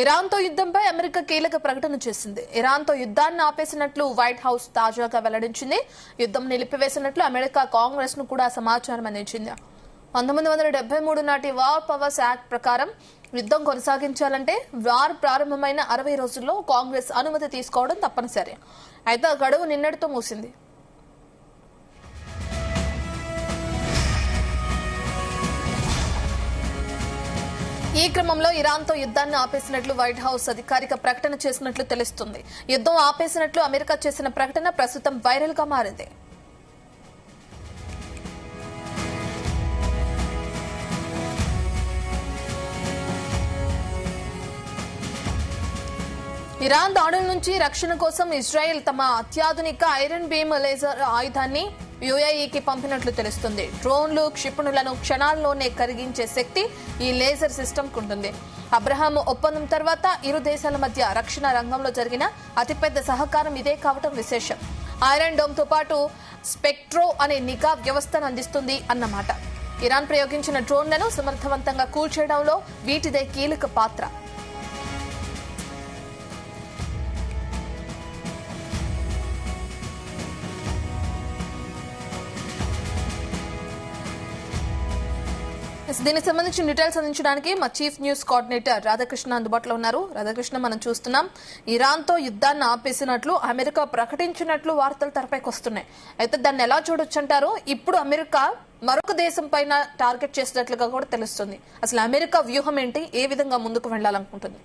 ఇరాన్తో యుద్ధంపై America కీలక ప్రకటన చేసింది. ఇరాన్తో యుద్ధాన్ని ఆపేసినట్లు వైట్ హౌస్ తాజాగా వెల్లడించింది. యుద్ధం నిలిపివేసినట్లు అమెరికా కాంగ్రెస్ ను కూడా సమాచారం అందించింది. 1973 నాటి వార్ పవర్స్ యాక్ట్ ప్రకారం యుద్ధం కొనసాగించాలంటే వార్ ప్రారంభమైన 60 రోజుల్లో కాంగ్రెస్ అనుమతి తీసుకోవడం తప్పనిసరి. అయితే ఆ గడువు నిన్నటితో ముగిసింది. ఈ క్రమంలో ఇరాన్తో యుద్ధాన్ని ఆపేసినట్లు వైట్ హౌస్ అధికారిక ప్రకటన చేసినట్లు తెలుస్తుంది. యుద్ధం ఆపేసినట్లు అమెరికా చేసిన ప్రకటన ప్రస్తుతం వైరల్ గా మారింది. ఇరాన్ దాడుల నుంచి రక్షణ కోసం ఇజ్రాయెల్ తమ అత్యాధునిక ఐరన్ బీమ్ లేజర్ ఆయుధాన్ని యుఏఈకి పంపినట్లు తెలుస్తుంది. డ్రోన్లు, క్షిపణులను క్షణాల్లోనే కరిగించే శక్తి ఈ లేజర్ సిస్టమ్ ఉంటుంది. అబ్రహాం ఒప్పందం తర్వాత ఇరు దేశాల మధ్య రక్షణ రంగంలో జరిగిన అతిపెద్ద సహకారం ఇదే కావడం విశేషం. ఐరన్ డోమ్ తో పాటు స్పెక్ట్రో అనే నిఘా వ్యవస్థను అందిస్తుంది అన్నమాట. ఇరాన్ ప్రయోగించిన డ్రోన్లను సమర్థవంతంగా కూల్చేయడంలో వీటిదే కీలక పాత్ర. దీనికి సంబంధించిన డీటెయిల్స్ అందించడానికి మా చీఫ్ న్యూస్ కోఆర్డినేటర్ రాధాకృష్ణ అందుబాటులో ఉన్నారు. రాధాకృష్ణ, మనం చూస్తున్నాం ఇరాన్తో యుద్ధాన్ని ఆపేసినట్లు అమెరికా ప్రకటించినట్లు వార్తలు తెరపైకి వస్తున్నాయి. అయితే దాన్ని ఎలా చూడొచ్చు అంటారు? ఇప్పుడు అమెరికా మరొక దేశం పైన టార్గెట్ చేసినట్లుగా కూడా తెలుస్తుంది. అసలు అమెరికా వ్యూహం ఏంటి? ఏ విధంగా ముందుకు వెళ్లాలనుకుంటుంది?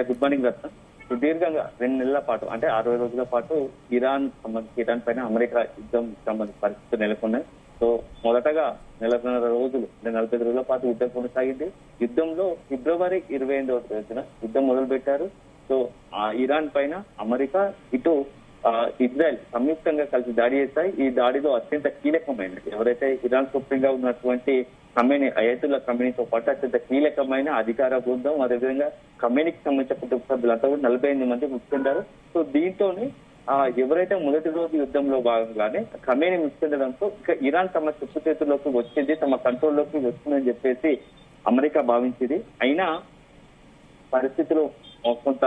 గుడ్ మార్నింగ్ రత్న. సుదీర్ఘంగా 2 నెలల పాటు అంటే 60 రోజుల పాటు ఇరాన్ పైన అమెరికా యుద్ధం సంబంధించిన పరిస్థితులు నెలకొన్నాయి. సో మొదటగా 4.5 రోజులు 45 రోజుల పాటు యుద్ధం కొనసాగింది. యుద్ధంలో ఫిబ్రవరి 28వ తేదీన యుద్ధం మొదలు పెట్టారు. సో ఇరాన్ పైన అమెరికా ఇటు ఇజ్రాయెల్ సంయుక్తంగా కలిసి దాడి చేస్తాయి. ఈ దాడిలో అత్యంత కీలకమైనది ఎవరైతే ఇరాన్ సుప్రీంగా ఉన్నటువంటి అయతుల్లా ఖమేనీతో పాటు అత్యంత కీలకమైన అధికార బృందం, అదేవిధంగా ఖమేనీకి సంబంధించిన కుటుంబ సభ్యులంతా కూడా 48 మంది మృతిచెందారు. సో దీంతోనే ఎవరైతే మొదటి రోజు యుద్ధంలో భాగంగానే ఖమేనీ మృతి చెందడంతో ఇక ఇరాన్ తమ చుట్టూ చేతుల్లోకి వచ్చింది, తమ కంట్రోల్లోకి వస్తుందని చెప్పేసి అమెరికా భావించింది. అయినా పరిస్థితులు కొంత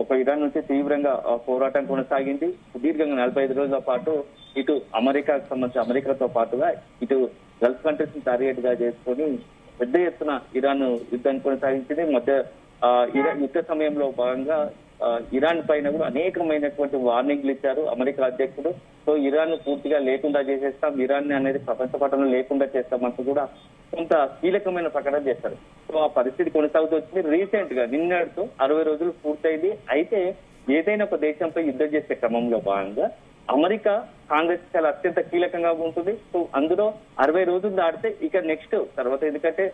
ఒక ఇరాన్ నుంచి తీవ్రంగా పోరాటం కొనసాగింది. సుదీర్ఘంగా 45 రోజుల పాటు ఇటు అమెరికాతో పాటుగా ఇటు గల్ఫ్ కంట్రీస్ ని టార్గెట్ గా చేసుకొని పెద్ద ఎత్తున ఇరాన్ యుద్ధాన్ని కొనసాగించింది. యుద్ధ సమయంలో భాగంగా ఇరాన్ పైన కూడా అనేకమైనటువంటి వార్నింగ్లు ఇచ్చారు అమెరికా అధ్యక్షుడు. సో ఇరాన్ పూర్తిగా లేకుండా చేసేస్తాం, ఇరాన్ అనేది ప్రపంచ పటంలో లేకుండా చేస్తామంటూ కూడా కొంత కీలకమైన ప్రకటన చేశారు. సో ఆ పరిస్థితి కొనసాగుతూ వచ్చింది. రీసెంట్ గా నిన్నటితో 60 రోజులు పూర్తయింది. అయితే ఏదైనా ఒక దేశంపై యుద్ధం చేసే క్రమంలో భాగంగా అమెరికా కాంగ్రెస్ చాలా అత్యంత కీలకంగా ఉంటుంది. సో అందులో 60 రోజులు దాటితే ఇక నెక్స్ట్ తర్వాత, ఎందుకంటే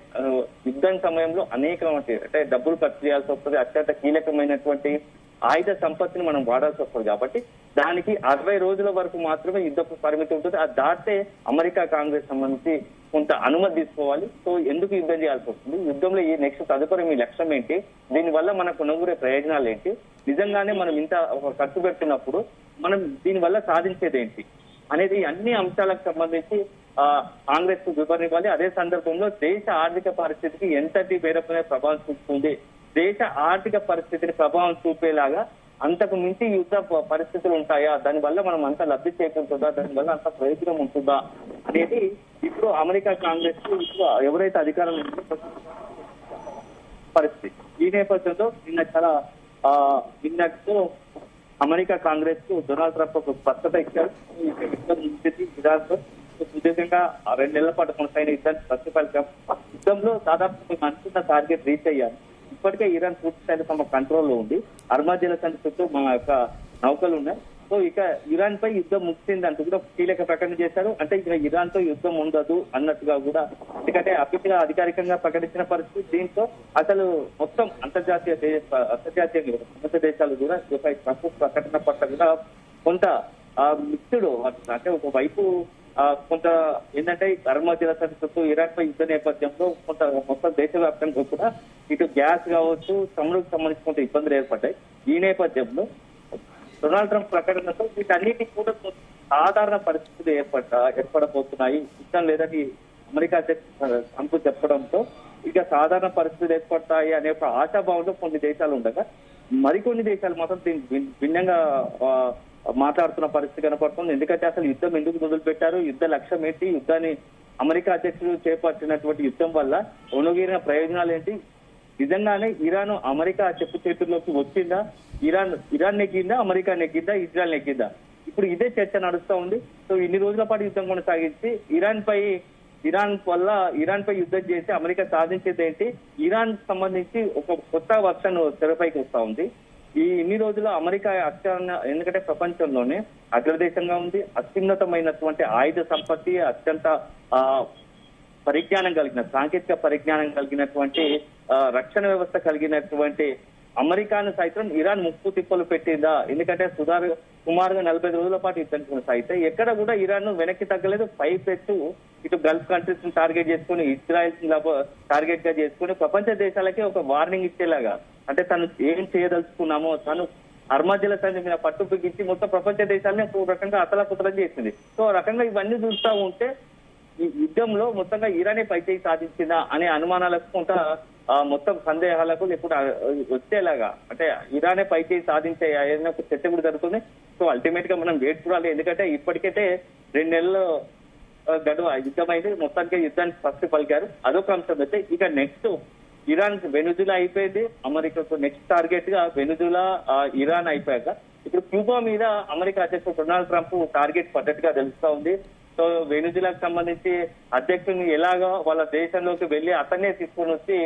యుద్ధం సమయంలో అంటే డబ్బులు ఖర్చు చేయాల్సి వస్తుంది, అత్యంత కీలకమైనటువంటి ఆయుధ సంపత్తిని మనం వాడాల్సి వస్తుంది. కాబట్టి దానికి 60 రోజుల వరకు మాత్రమే యుద్ధ పరిమితి ఉంటుంది. అది దాటితే అమెరికా కాంగ్రెస్ సంబంధించి కొంత అనుమతి తీసుకోవాలి. సో ఎందుకు యుద్ధం చేయాల్సి వస్తుంది, యుద్ధంలో ఈ నెక్స్ట్ తదుపరి మీ లక్ష్యం ఏంటి, దీనివల్ల మనకు కొనుగోలే ప్రయోజనాలు ఏంటి, నిజంగానే మనం ఇంత ఖర్చు పెడుతున్నప్పుడు మనం దీనివల్ల సాధించేది ఏంటి అనేది అన్ని అంశాలకు సంబంధించి కాంగ్రెస్ కు వివరణ. అదే సందర్భంలో దేశ ఆర్థిక పరిస్థితికి ఎంతటి మేరపైన ప్రభావం చూపుతుంది, దేశ ఆర్థిక పరిస్థితిని ప్రభావం చూపేలాగా అంతకు మించి యుద్ధ పరిస్థితులు ఉంటాయా, దానివల్ల మనం అంత లబ్ధి చేకూరుతుందా, దానివల్ల అంత ప్రయోజనం ఉంటుందా అనేది ఇప్పుడు అమెరికా కాంగ్రెస్ కు ఎవరైతే అధికారం పరిస్థితి. ఈ నేపథ్యంలో నిన్నతో అమెరికా కాంగ్రెస్ కు డొనాల్డ్ ట్రంప్ ఒక స్పష్టత ఇచ్చారు. ఇరాన్తో సుదీర్ఘంగా 2 నెలల పాటు కొనసాగిన యుద్ధాన్ని ప్రతిఫలించాం. యుద్ధంలో దాదాపు మేము అనుకున్న టార్గెట్ రీచ్ అయ్యాము. ఇప్పటికే ఇరాన్ పూర్తి స్థాయిలో తమ కంట్రోల్లో ఉంది. అర్మా జలసంధి చుట్టూ మా యొక్క నౌకలు ఉన్నాయి. సో ఇక ఇరాన్ పై యుద్ధం ముగిసింది అంటూ కూడా కీలక ప్రకటన చేశారు. అంటే ఇక ఇరాన్ తో యుద్ధం ఉండదు అన్నట్టుగా కూడా, ఎందుకంటే అధికారికంగా ప్రకటించిన పరిస్థితి. దీంతో అసలు మొత్తం అంతర్జాతీయ ప్రపంచ దేశాలు కూడా ట్రంప్ ప్రకటన పట్ల కూడా కొంత మిక్స్డ్, అంటే ఒకవైపు కొంత ఏంటంటే అర్మా జలసంధి చుట్టూ ఇరాన్ పై యుద్ధ నేపథ్యంలో కొంత మొత్తం దేశవ్యాప్తంగా కూడా ఇటు గ్యాస్ కావచ్చు, చమురుకు సంబంధించి కొంత ఇబ్బందులు ఏర్పడ్డాయి. ఈ నేపథ్యంలో డొనాల్డ్ ట్రంప్ ప్రకటనతో వీటన్నిటి కూడా సాధారణ పరిస్థితులు ఏర్పడబోతున్నాయి, ఇష్టం లేదని అమెరికా అధ్యక్షుడు ట్రంప్ చెప్పడంతో ఇక సాధారణ పరిస్థితులు ఏర్పడతాయి అనే ఒక ఆశాభావంలో కొన్ని దేశాలు ఉండగా మరికొన్ని దేశాలు మాత్రం దీన్ని భిన్నంగా మాట్లాడుతున్న పరిస్థితి కనపడుతుంది. ఎందుకంటే అసలు యుద్ధం ఎందుకు మొదలు పెట్టారు, యుద్ధ లక్ష్యం ఏంటి, యుద్ధాన్ని అమెరికా అధ్యక్షుడు చేపట్టినటువంటి యుద్ధం వల్ల ఒనుగిరిన ప్రయోజనాలు ఏంటి, నిజంగానే ఇరాన్ అమెరికా చెప్పు చేతుల్లోకి వచ్చిందా, ఇరాన్ నెగ్గిందా, అమెరికా నెగ్గిందా, ఇజ్రాయెల్ నెగ్గిందా, ఇప్పుడు ఇదే చర్చ నడుస్తూ ఉంది. సో ఇన్ని రోజుల పాటు యుద్ధం కొనసాగించి ఇరాన్ పై యుద్ధం చేసి అమెరికా సాధించేది ఏంటి, ఇరాన్ సంబంధించి ఒక కొత్త వర్షన్ తెరపైకి వస్తా ఉంది. ఈ ఇన్ని రోజులు అమెరికా ఎందుకంటే ప్రపంచంలోనే అగ్రదేశంగా ఉంది, అత్యున్నతమైనటువంటి ఆయుధ సంపత్తి, అత్యంత సాంకేతిక పరిజ్ఞానం కలిగినటువంటి రక్షణ వ్యవస్థ కలిగినటువంటి అమెరికాను సైతం ఇరాన్ ముప్పు తిప్పలు పెట్టిందా? ఎందుకంటే సుమారుగా 45 రోజుల పాటు యుద్ధం కొనసాగితే ఎక్కడ కూడా ఇరాన్ వెనక్కి తగ్గలేదు. పైపెచ్చు ఇటు గల్ఫ్ కంట్రీస్ ను టార్గెట్ చేసుకుని, ఇజ్రాయెల్ టార్గెట్ గా చేసుకుని ప్రపంచ దేశాలకి ఒక వార్నింగ్ ఇచ్చేలాగా, అంటే తను ఏం చేయదలుచుకున్నామో తను అర్మాజల సంధి మీద పట్టు బిగించి మొత్తం ప్రపంచ దేశాలని ఒక రకంగా అతలకుతలం చేసింది. సో ఆ రకంగా ఇవన్నీ చూస్తూ ఉంటే ఈ యుద్ధంలో మొత్తంగా ఇరానే పైచేయి సాధించిందా అనే అనుమానాలకు కొంత మొత్తం సందేహాలకు ఇప్పుడు వచ్చేలాగా, అంటే ఇరానే పైచేయి సాధించే ఒక చర్చ కూడా జరుగుతుంది. సో అల్టిమేట్ గా మనం వేట్ చూడాలి. ఎందుకంటే ఇప్పటికైతే 2 నెలలు గడువు యుద్ధమైంది, మొత్తానికి యుద్ధానికి ఫస్ట్ పలికారు. అదొక అంశం అయితే ఇక నెక్స్ట్ ఇరాన్ వెనుజులా అయిపోయింది, అమెరికాకు నెక్స్ట్ టార్గెట్ గా వెనుజులా ఇరాన్ అయిపోయాక ఇప్పుడు క్యూబా మీద అమెరికా అధ్యక్షుడు డొనాల్డ్ ట్రంప్ టార్గెట్ పడ్డట్టుగా తెలుస్తా ఉంది. సో వెనుజులాకు సంబంధించి అధ్యక్షుడిని ఎలాగో వాళ్ళ దేశంలోకి వెళ్లి అతన్నే తీసుకొని వచ్చి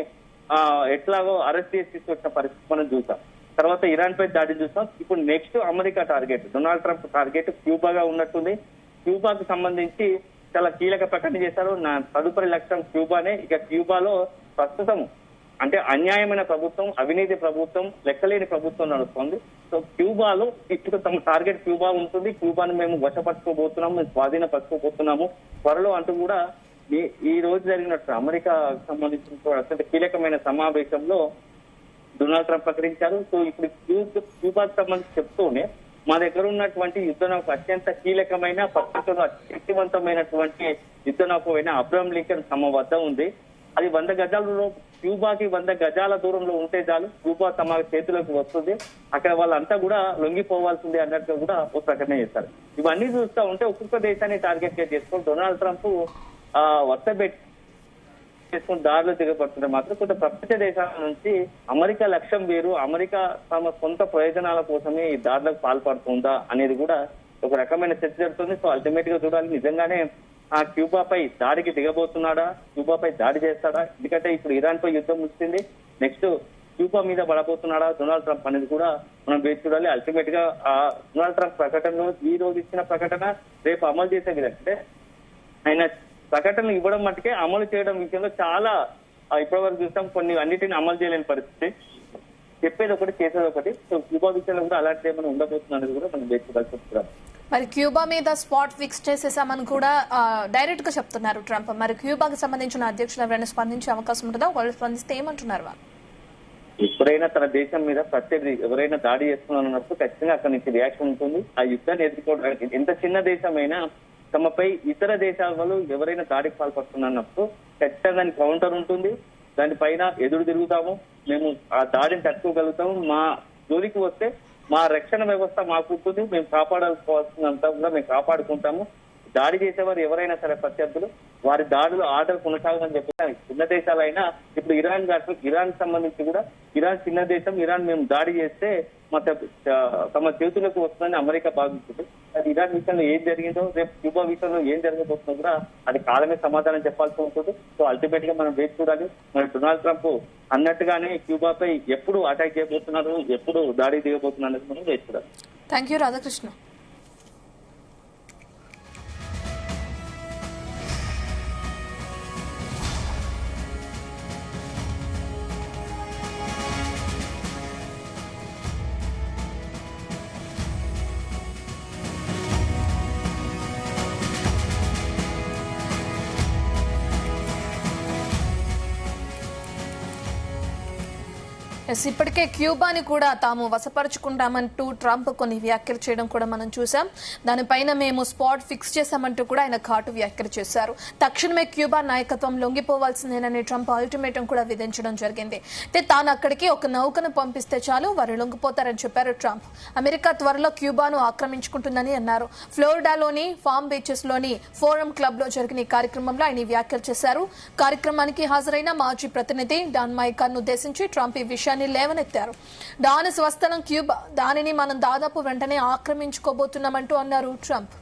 ఎట్లాగో అరెస్ట్ చేసి తీసుకొచ్చిన పరిస్థితి మనం చూసాం. తర్వాత ఇరాన్ పై దాడి చూసాం. ఇప్పుడు next America target, Donald Trump target క్యూబాగా ఉన్నట్టుంది. క్యూబాకు సంబంధించి చాలా కీలక ప్రకటన చేశారు. నా తదుపరి లక్ష్యం క్యూబానే. ఇక క్యూబాలో ప్రస్తుతం అంటే అన్యాయమైన ప్రభుత్వం, అవినీతి ప్రభుత్వం, లెక్కలేని ప్రభుత్వం నడుస్తుంది. సో క్యూబాలో ఇప్పుడు తమ టార్గెట్ క్యూబా ఉంటుంది. క్యూబాను మేము వశపట్టుకోబోతున్నాము, మేము స్వాధీనపరచుకోబోతున్నాము త్వరలో అంటూ కూడా ఈ రోజు జరిగినట్టు అమెరికాకు సంబంధించిన అత్యంత కీలకమైన సమావేశంలో డొనాల్డ్ ట్రంప్ ప్రకటించారు. సో ఇప్పుడు క్యూబాకు సంబంధించి చెప్తూనే మా దగ్గర ఉన్నటువంటి యుద్ధ నౌక అత్యంత కీలకమైన ప్రపంచంలో శక్తివంతమైనటువంటి యుద్ధ నౌక అయిన అబ్రహం లింకన్ తమ వద్ద ఉంది. అది 100 గజాలలో, క్యూబాకి 100 గజాల దూరంలో ఉంటే చాలు క్యూబా తమ చేతిలోకి వస్తుంది, అక్కడ వాళ్ళంతా కూడా లొంగిపోవాల్సిందే అన్నట్టుగా కూడా ఒక ప్రకటన చేశారు. ఇవన్నీ చూస్తూ ఉంటే ఒక్కొక్క దేశాన్ని టార్గెట్ గా చేసుకుని డొనాల్డ్ ట్రంప్ వరుసబెట్టి చేసుకుని దారిలో దిగబడుతుంటే మాత్రం కొంత ప్రపంచ దేశాల నుంచి అమెరికా లక్ష్యం వేరు, అమెరికా తమ సొంత ప్రయోజనాల కోసమే ఈ దాడులకు పాల్పడుతుందా అనేది కూడా ఒక రకమైన చర్చ జరుగుతుంది. సో అల్టిమేట్ గా చూడాలి నిజంగానే ఆ క్యూబాపై దాడికి దిగబోతున్నాడా, క్యూబాపై దాడి చేస్తాడా? ఎందుకంటే ఇప్పుడు ఇరాన్ పై యుద్ధం వచ్చింది, నెక్స్ట్ క్యూబా మీద పడబోతున్నాడా డొనాల్డ్ ట్రంప్ అనేది కూడా మనం వేచి చూడాలి. అల్టిమేట్ గా ఆ డొనాల్డ్ ట్రంప్ ప్రకటనలో ఈ రోజు ఇచ్చిన ప్రకటన రేపు అమలు చేసే విధంగా ఆయన ప్రకటనలు ఇవ్వడం మట్టుకే అమలు చేయడం విషయంలో చాలా ఇప్పటి వరకు చూస్తాం కొన్ని అన్నిటిని అమలు చేయలేని పరిస్థితి, చెప్పేది ఒకటి చేసేది ఒకటి. సో క్యూబా విషయంలో కూడా అలాంటి ఏమైనా ఉండబోతుంది అనేది కూడా మనం వేచి చూడాలి. మరి క్యూబా మీద స్పాట్ ఫిక్స్ చేసేసామని కూడా డైరెక్ట్ గా చెప్తున్నారు ట్రంప్. మరి క్యూబాకి సంబంధించిన అధ్యక్షులు ఎవరైనా స్పందించే అవకాశం ఉంటుందా? వాళ్ళు స్పందిస్తే ఏమంటున్నారు వాళ్ళు? ఎప్పుడైనా తన దేశం మీద ప్రత్యేక ఎవరైనా దాడి చేస్తున్నారన్నప్పుడు ఖచ్చితంగా అక్కడి నుంచి రియాక్షన్ ఉంటుంది. ఆ యుద్ధాన్ని ఎదుర్కోవడానికి ఎంత చిన్న దేశమైనా తమపై ఇతర దేశాల వాళ్ళు ఎవరైనా దాడికి పాల్పడుతున్నప్పుడు ఖచ్చితంగా దానికి కౌంటర్ ఉంటుంది. దానిపైన ఎదురు తిరుగుతాము, మేము ఆ దాడిని తట్టుకోగలుగుతాము. మా జోలికి వస్తే మా రక్షణ వ్యవస్థ మాకు ఉంటుంది, మేము కాపాడాల్సుకోవాల్సినంత కూడా మేము కాపాడుకుంటాము. దాడి చేసేవారు ఎవరైనా సరే ప్రత్యర్థులు వారి దాడులు ఆర్డర్ కొనసాగమని చెప్పి చిన్న దేశాలైనా ఇప్పుడు ఇరాన్ సంబంధించి కూడా ఇరాన్ చిన్న దేశం, ఇరాన్ మేము దాడి చేస్తే తమ చేతులకు వస్తుందని అమెరికా భావించింది. అది ఇరాన్ విషయంలో ఏం జరిగిందో రేపు క్యూబా విషయంలో ఏం జరగబోతుందో కూడా అది కాలమే సమాధానం చెప్పాల్సి ఉంటుంది. సో అల్టిమేట్ గా మనం వేచి చూడాలి. మరి డొనాల్డ్ ట్రంప్ అన్నట్టుగానే క్యూబాపై ఎప్పుడు అటాక్ చేయబోతున్నారు, ఎప్పుడు దాడి దిగబోతున్నారు అనేది మనం వేచి చూడాలి. Thank you Radhakrishna. ఇప్పటికే క్యూబాని కూడా తాము వశపరుచుకుంటామంటూ ట్రంప్ కొన్ని వ్యాఖ్యలు చేయడం కూడా మనం చూసాం. దానిపైన మేము స్పాట్ ఫిక్స్ చేశామంటూ కూడా ఆయన ఘాటు వ్యాఖ్యలు చేశారు. తక్షణమే క్యూబా నాయకత్వం లొంగిపోవాల్సిందేనని ట్రంప్ అల్టిమేటం కూడా విధించడం జరిగింది. అయితే తాను అక్కడికి ఒక నౌకను పంపిస్తే చాలు వారు లొంగిపోతారని చెప్పారు ట్రంప్. అమెరికా త్వరలో క్యూబాను ఆక్రమించుకుంటుందని అన్నారు. ఫ్లోరిడాలోని ఫామ్ బీచెస్ లోని ఫోరం క్లబ్ లో జరిగిన ఈ కార్యక్రమంలో ఆయన వ్యాఖ్యలు చేశారు. కార్యక్రమానికి హాజరైన మాజీ ప్రతినిధి డాన్ మైకాన్ ఉద్దేశించి ట్రంప్ ఈ విషయాన్ని లేవనెత్తారు. దాని స్వస్థలం క్యూబా, దానిని మనం దాదాపు వెంటనే ఆక్రమించుకోబోతున్నామంటూ అన్నారు ట్రంప్.